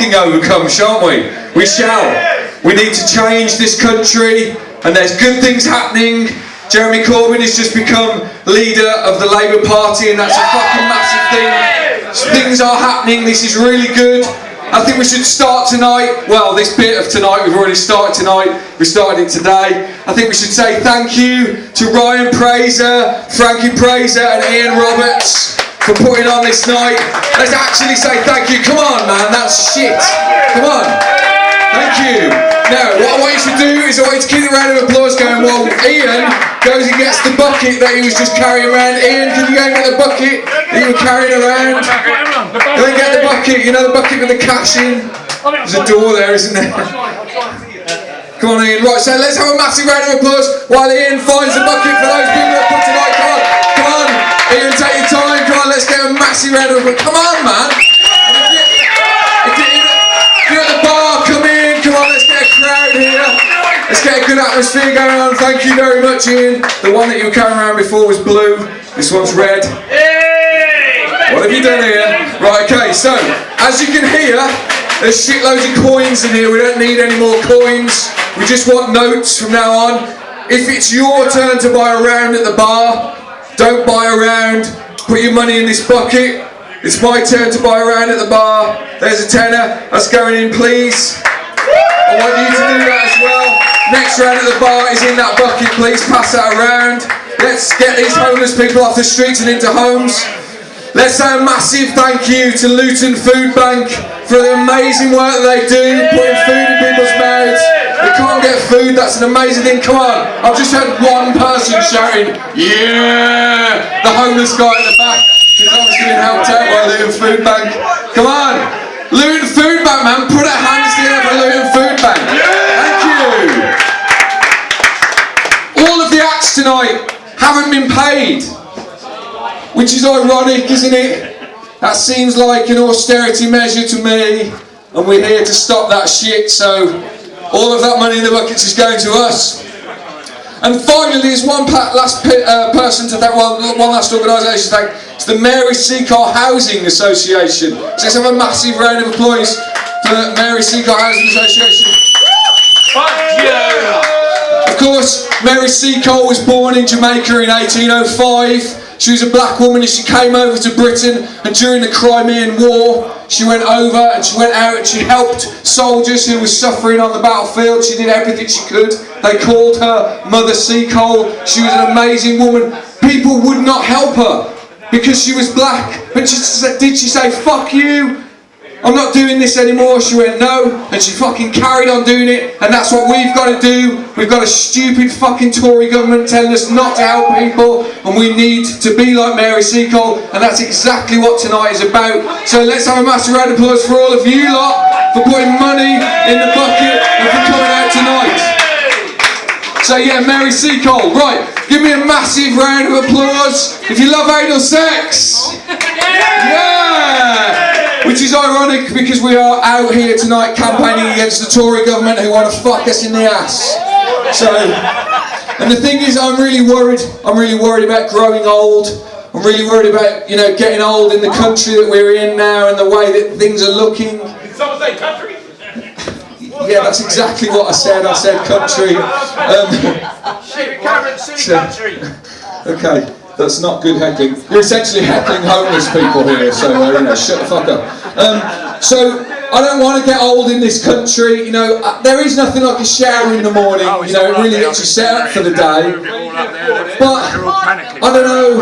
fucking overcome, shan't we? We shall. We need to change this country, and there's good things happening. Jeremy Corbyn has just become leader of the Labour Party, and that's a fucking massive thing. So things are happening. This is really good. I think we should start tonight. Well, this bit of tonight, we've already started tonight. We started it today. I think we should say thank you to Ryan Fraser, Frankie Fraser and Ian Roberts for putting on this night. Let's actually say thank you. Come on, man, that's shit. Come on. Thank you. Now, what I want you to do is I want you to keep a round of applause going while Ian goes and gets the bucket that he was just carrying around. Ian, can you go and get the bucket that you were carrying around? Go and get the bucket, you know the bucket with the cash in? There's a door there, isn't there? Come on, Ian. Right, so let's have a massive round of applause while Ian finds the bucket for those people that put tonight. Come on, come on. Ian, take your time. Come on, let's get a massive round of applause. Come on, man. If you're at the bar, come in. Come on, let's get a crowd here. Let's get a good atmosphere going on. Thank you very much, Ian. The one that you were carrying around before was blue. This one's red. What have you done here? Right, okay, so, as you can hear, there's shitloads of coins in here. We don't need any more coins. We just want notes from now on. If it's your turn to buy a round at the bar, don't buy a round. Put your money in this bucket. It's my turn to buy a round at the bar. There's a tenner. That's going in, please. I want you to do that as well. Next round at the bar is in that bucket, please. Pass that around. Let's get these homeless people off the streets and into homes. Let's say a massive thank you to Luton Food Bank for the amazing work that they do, putting food in people's mouths. They can't get food, that's an amazing thing. Come on, I've just heard one person shouting, yeah! The homeless guy at the back, who's obviously been helped out by Luton Food Bank. Come on, Luton Food Bank, man, put our hands together for Luton Food Bank. Thank you. All of the acts tonight haven't been paid. Which is ironic, isn't it? That seems like an austerity measure to me, and we're here to stop that shit, so all of that money in the buckets is going to us. And finally, there's one last person to thank, one last organisation to thank. It's the Mary Seacole Housing Association. So let's have a massive round of applause for the Mary Seacole Housing Association. Fuck you! Of course, Mary Seacole was born in Jamaica in 1805. She was a black woman and she came over to Britain, and during the Crimean War she went over and she went out and she helped soldiers who were suffering on the battlefield. She did everything she could. They called her Mother Seacole. She was an amazing woman. People would not help her because she was black, but did she say fuck you? I'm not doing this anymore. She went no, and she fucking carried on doing it, and that's what we've got to do. We've got a stupid fucking Tory government telling us not to help people, and we need to be like Mary Seacole, and that's exactly what tonight is about. So let's have a massive round of applause for all of you lot for putting money in the bucket and for coming out tonight. So yeah, Mary Seacole, right, give me a massive round of applause if you love anal sex. Yeah! Which is ironic because we are out here tonight campaigning against the Tory government who want to fuck us in the ass. So, and the thing is, I'm really worried about growing old. I'm really worried about, getting old in the country that we're in now and the way that things are looking. Did someone say country? Yeah, that's exactly what I said. I said country. Country. Okay. That's not good heckling. You're essentially heckling homeless people here, so shut the fuck up. So I don't want to get old in this country. There is nothing like a shower in the morning. It really gets you set up for the day. But I don't know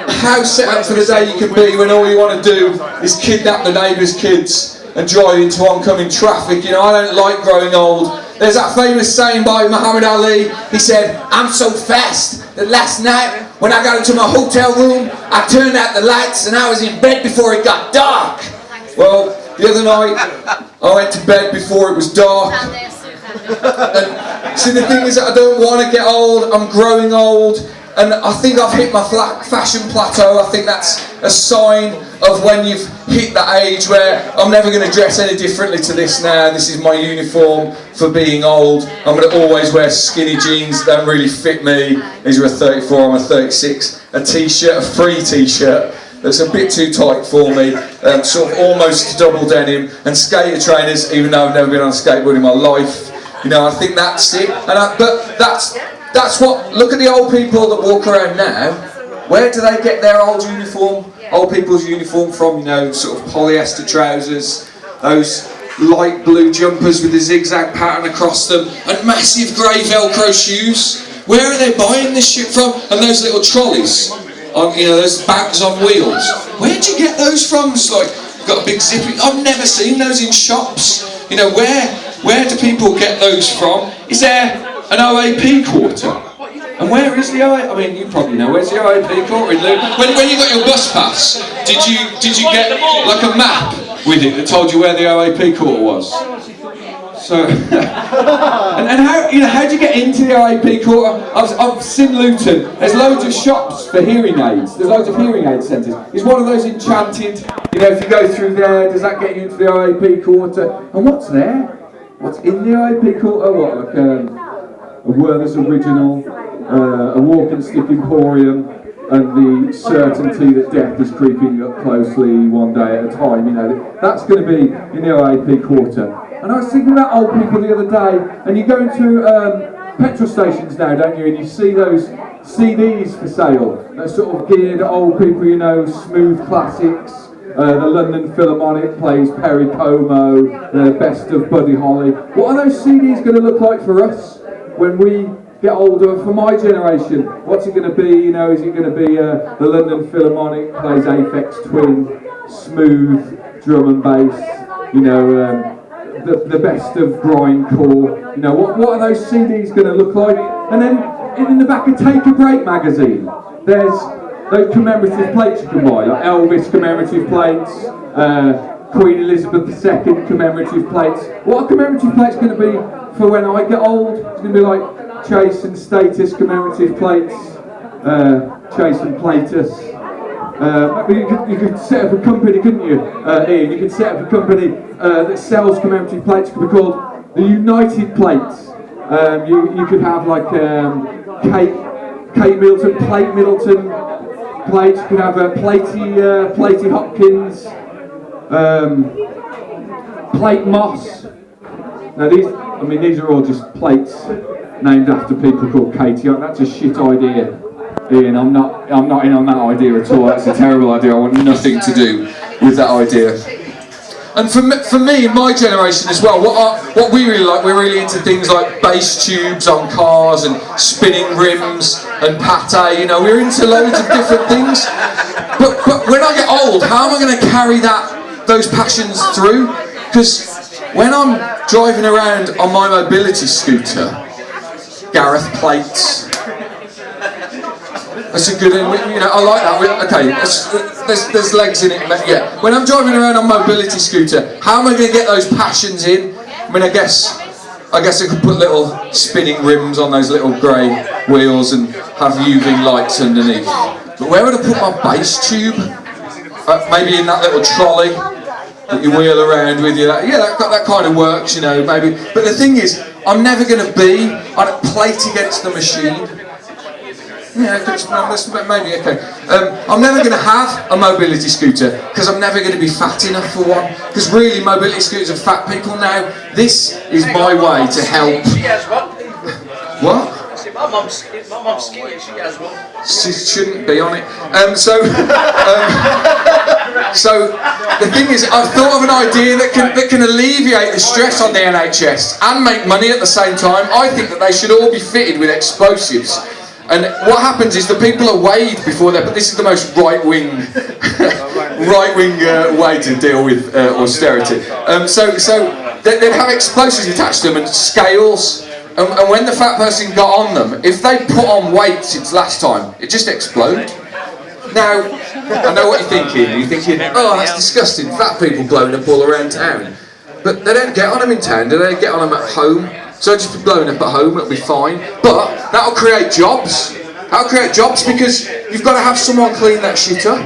how set up for the day you can be when all you want to do is kidnap the neighbour's kids and drive into oncoming traffic. I don't like growing old. There's that famous saying by Muhammad Ali. He said, "I'm so fast that last night when I got into my hotel room, I turned out the lights and I was in bed before it got dark." Well, the other night I went to bed before it was dark. And see, the thing is that I don't want to get old. I'm growing old, and I think I've hit my fashion plateau. I think that's a sign of when you've hit that age where I'm never going to dress any differently to this now. This is my uniform for being old. I'm going to always wear skinny jeans that don't really fit me. These are a 34, I'm a 36. A t-shirt, a free t-shirt that's a bit too tight for me, sort of almost double denim, and skater trainers, even though I've never been on a skateboard in my life. You know, I think that's it. But that's what. Look at the old people that walk around now. Where do they get their old uniform? Old people's uniform from, you know, sort of polyester trousers, those light blue jumpers with a zigzag pattern across them, and massive grey Velcro shoes. Where are they buying this shit from? And those little trolleys, you know, those bags on wheels. Where'd you get those from? It's like, got a big zippy. I've never seen those in shops. You know, where do people get those from? Is there an OAP quarter? And where is the OAP? I mean, you probably know, where's the OAP quarter in Luton? When you got your bus pass, did you get like a map with it that told you where the OAP quarter was? So, and how do you get into the OAP quarter? I've seen Luton. There's loads of shops for hearing aids. There's loads of hearing aid centres. It's one of those enchanted. You know, if you go through there, does that get you into the OAP quarter? And what's there? What's in the OAP quarter? What, like a Werther's Original, a walk and stick emporium, and the certainty that death is creeping up closely one day at a time. You know, that's going to be in the OAP quarter. And I was thinking about old people the other day, and you go into petrol stations now, don't you, and you see those CDs for sale. They're sort of geared at old people, you know, smooth classics. The London Philharmonic plays Perry Como, the best of Buddy Holly. What are those CDs going to look like for us when we get older? For my generation, what's it going to be? You know, is it going to be the London Philharmonic plays Aphex Twin, smooth drum and bass? You know. The best of grindcore. You know, what are those CDs going to look like? And then in the back of Take a Break magazine, there's those commemorative plates you can buy, like Elvis commemorative plates, Queen Elizabeth II commemorative plates. What are commemorative plates going to be for when I get old? It's going to be like Chase and Status commemorative plates, Chase and Platus. You could set up a company, couldn't you, Ian? You could set up a company that sells commemorative plates. It could be called the United Plates. You could have like Kate Middleton, Plate Middleton plates. You could have Platey Hopkins, Plate Moss. Now these are all just plates named after people called Katie. That's a shit idea. Ian, I'm not in on that idea at all. That's a terrible idea. I want nothing to do with that idea. And for me, my generation as well, what we really like, we're really into things like bass tubes on cars and spinning rims and pate. You know, we're into loads of different things. But when I get old, how am I going to carry those passions through? Because when I'm driving around on my mobility scooter, Gareth plates. That's a good, you know, I like that. Okay, there's legs in it, yeah. When I'm driving around on mobility scooter, how am I going to get those passions in? I mean, I guess I could put little spinning rims on those little grey wheels and have UV lights underneath. But where would I put my bass tube? Maybe in that little trolley that you wheel around with you. That kind of works, you know, maybe. But the thing is, I'm never going to be on a plate against the machine. Yeah, maybe, okay. I'm never going to have a mobility scooter because I'm never going to be fat enough for one. Because really, mobility scooters are fat people now. This is my way to help. She has one. What? My mum's skinny, she has one. She shouldn't be on it. So the thing is, I've thought of an idea that can alleviate the stress on the NHS and make money at the same time. I think that they should all be fitted with explosives. And what happens is the people are weighed before but this is the most right-wing way to deal with austerity. So they'd have explosives attached to them and scales, and when the fat person got on them, if they put on weight since last time, it just exploded. Now, I know what you're thinking. You're thinking, oh, that's disgusting, fat people blowing up all around town. But they don't get on them in town, do they? Get on them at home. So just be blowing up at home, it'll be fine. But that'll create jobs. That'll create jobs because you've got to have someone clean that shit up.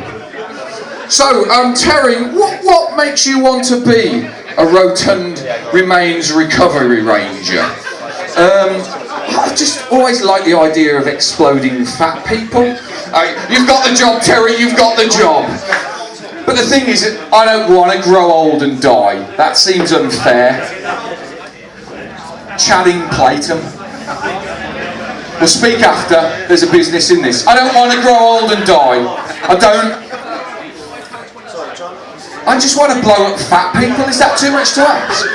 So, Terry, what makes you want to be a rotund remains recovery ranger? I just always like the idea of exploding fat people. You've got the job, Terry, you've got the job. But the thing is, I don't want to grow old and die. That seems unfair. Channing Platum. We'll speak after. There's a business in this. I don't want to grow old and die. I just want to blow up fat people. Is that too much to ask?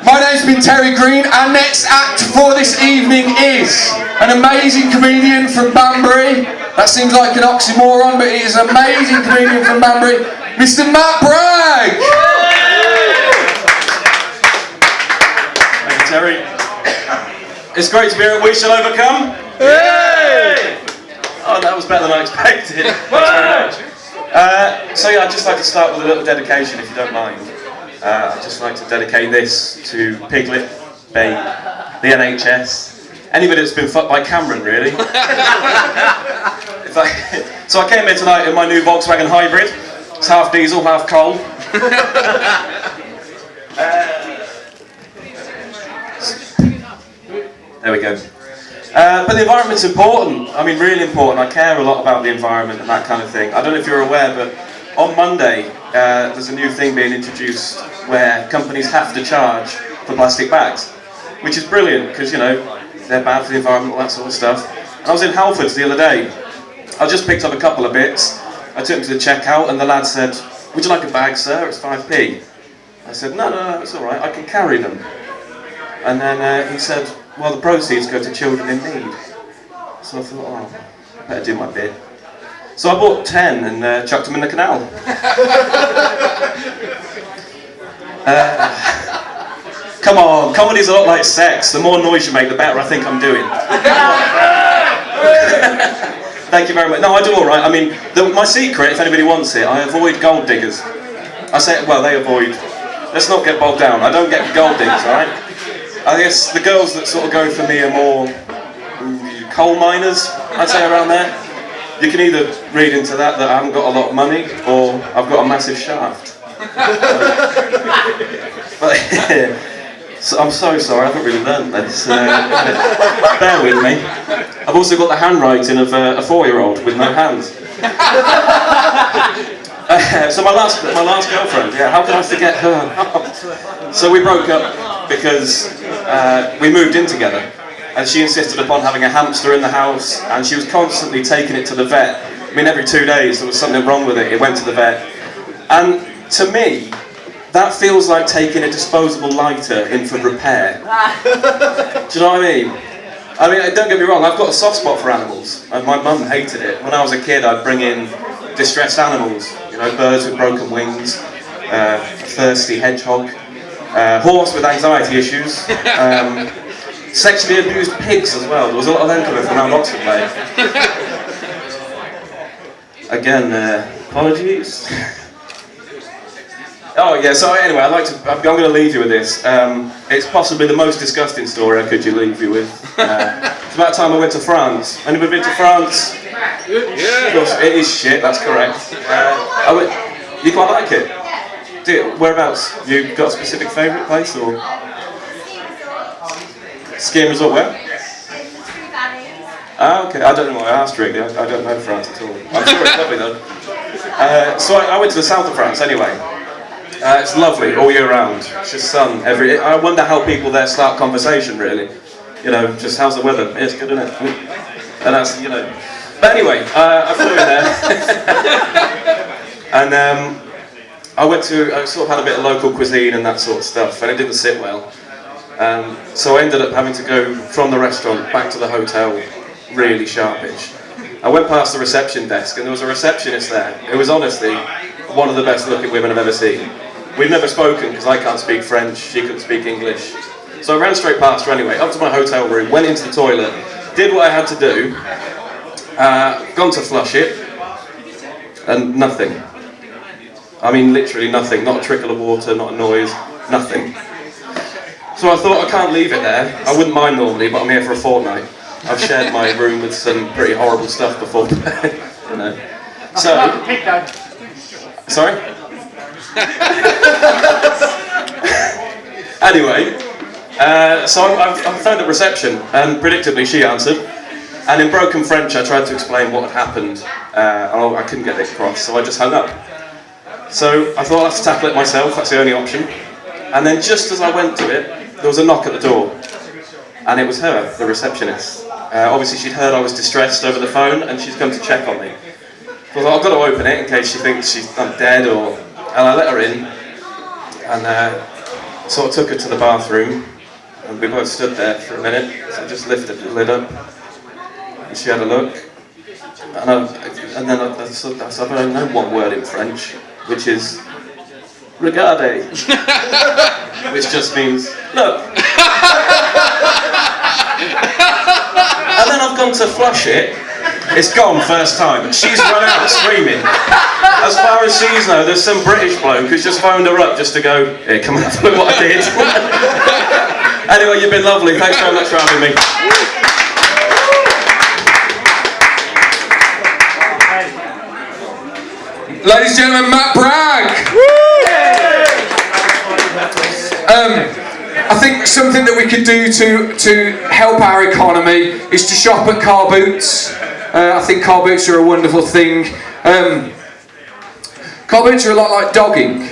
My name's been Terry Green. Our next act for this evening is an amazing comedian from Banbury. That seems like an oxymoron, but he is an amazing comedian from Banbury, Mr. Matt Bragg. Thank you, Terry. It's great to be here at We Shall Overcome. Yay! Oh, that was better than I expected. Thanks very much. So yeah, I'd just like to start with a little dedication, if you don't mind. I'd just like to dedicate this to Piglet, Babe, the NHS, anybody that's been fucked by Cameron, really. So I came here tonight in my new Volkswagen Hybrid. It's half diesel, half coal. There we go. But the environment's important. I mean, really important. I care a lot about the environment and that kind of thing. I don't know if you're aware, but on Monday, there's a new thing being introduced where companies have to charge for plastic bags, which is brilliant because, you know, they're bad for the environment, all that sort of stuff. And I was in Halfords the other day. I just picked up a couple of bits. I took them to the checkout and the lad said, "Would you like a bag, sir? It's 5p. I said, no, it's all right. I can carry them." And then he said, "Well, the proceeds go to children in need." So I thought, oh, I better do my bit. So I bought 10 and chucked them in the canal. Come on, comedy's a lot like sex. The more noise you make, the better I think I'm doing. Thank you very much. No, I do all right. I mean, my secret, if anybody wants it, I avoid gold diggers. I say, well, they avoid. Let's not get bogged down. I don't get gold diggers, all right? I guess the girls that sort of go for me are more coal miners, I'd say, around there. You can either read into that I haven't got a lot of money, or I've got a massive shaft. But, so I'm so sorry, I haven't really learned this. Bear with me. I've also got the handwriting of a 4-year-old with no hands. So my last girlfriend, yeah, how could I forget her? So we broke up because we moved in together, and she insisted upon having a hamster in the house, and she was constantly taking it to the vet. I mean, every 2 days there was something wrong with it. It went to the vet, and to me, that feels like taking a disposable lighter in for repair. Do you know what I mean? I mean, don't get me wrong, I've got a soft spot for animals, and my mum hated it. When I was a kid, I'd bring in distressed animals, you know, birds with broken wings, a thirsty hedgehog, horse with anxiety issues, sexually abused pigs as well. There was a lot of them coming from around Oxford Way. Again, apologies. Oh yeah, so anyway, I'm going to leave you with this. It's possibly the most disgusting story I could leave you with. It's about time I went to France. Anybody been to France? Yeah. Of course, it is shit, that's correct. You quite like it? Whereabouts? You got a specific favourite place, or? Skiing resort where? Ah, okay, I don't know why I asked really, I don't know France at all. I'm sure it's lovely though. So I went to the south of France anyway. It's lovely all year round. It's just sun every. I wonder how people there start conversation really. You know, just how's the weather? Yeah, it's good, isn't it? And that's, you know. But anyway, I flew in there, and I sort of had a bit of local cuisine and that sort of stuff, and it didn't sit well. So I ended up having to go from the restaurant back to the hotel really sharpish. I went past the reception desk, and there was a receptionist there who was honestly one of the best looking women I've ever seen. We've never spoken because I can't speak French, she couldn't speak English. So I ran straight past her anyway, up to my hotel room, went into the toilet, did what I had to do, gone to flush it, and nothing. I mean literally nothing, not a trickle of water, not a noise, nothing. So I thought I can't leave it there. I wouldn't mind normally, but I'm here for a fortnight. I've shared my room with some pretty horrible stuff before, you know. So, sorry? Anyway, so I phoned at reception, and predictably she answered. And in broken French, I tried to explain what had happened, and I couldn't get it across, so I just hung up. So I thought I'd have to tackle it myself, that's the only option. And then just as I went to it, there was a knock at the door. And it was her, the receptionist. Obviously she'd heard I was distressed over the phone, and she'd come to check on me. So I thought, I've got to open it in case she thinks I'm dead, and I let her in, and sort of took her to the bathroom, and we both stood there for a minute, so I just lifted the lid up, and she had a look, and then I know one word in French, which is "regarde," which just means look. And then I've gone to flush it. It's gone first time. She's run out screaming. As far as she's known, there's some British bloke who's just phoned her up just to go, here, come and have a look what I did. Anyway, you've been lovely. Thanks very much for having me. Ladies and gentlemen, Matt Bragg. I think something that we could do to help our economy is to shop at car boots. I think car boots are a wonderful thing. Car boots are a lot like dogging.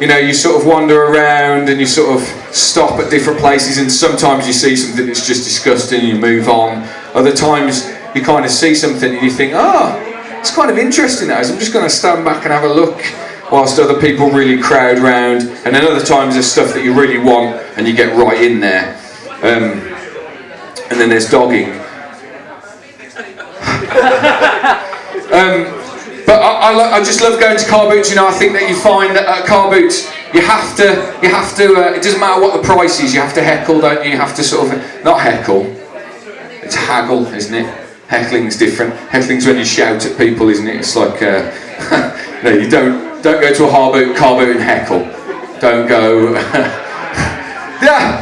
You know, you sort of wander around and you sort of stop at different places, and sometimes you see something that's just disgusting and you move on. Other times you kind of see something and you think, it's kind of interesting that is. I'm just going to stand back and have a look whilst other people really crowd round. And then other times there's stuff that you really want and you get right in there. And then there's dogging. But I just love going to car boots. You know, I think that you find that at car boots you have to. It doesn't matter what the price is. You have to heckle, don't you? You have to sort of not heckle. It's haggle, isn't it? Heckling's different. Heckling's when you shout at people, isn't it? It's like no, you don't go to a car boot and heckle. Don't go. Yeah,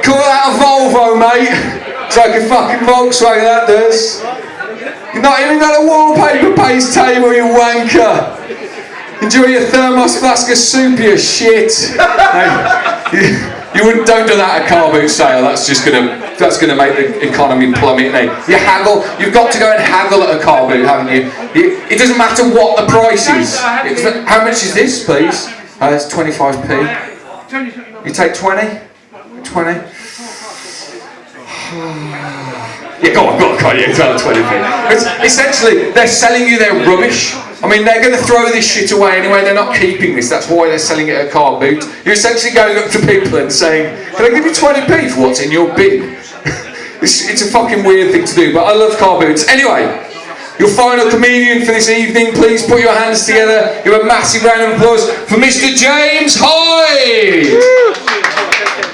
call that a Volvo, mate. It's like a fucking Volkswagen that does. You've not even got a wallpaper paste table, you wanker. Enjoy your thermos flask of soup, you shit. Don't do that at a car boot sale. That's gonna make the economy plummet. You haggle. You've got to go and haggle at a car boot, haven't you? It doesn't matter what the price is. How much is this, please? It's 25p. You take 20? 20? Yeah, go on, you tell 20p. Essentially, they're selling you their rubbish. I mean, they're going to throw this shit away anyway, they're not keeping this, that's why they're selling it at a car boot. You're essentially going up to people and saying, can I give you 20p for what's in your bin? It's a fucking weird thing to do, but I love car boots. Anyway, your final comedian for this evening, please put your hands together. Give a massive round of applause for Mr. James Hoy!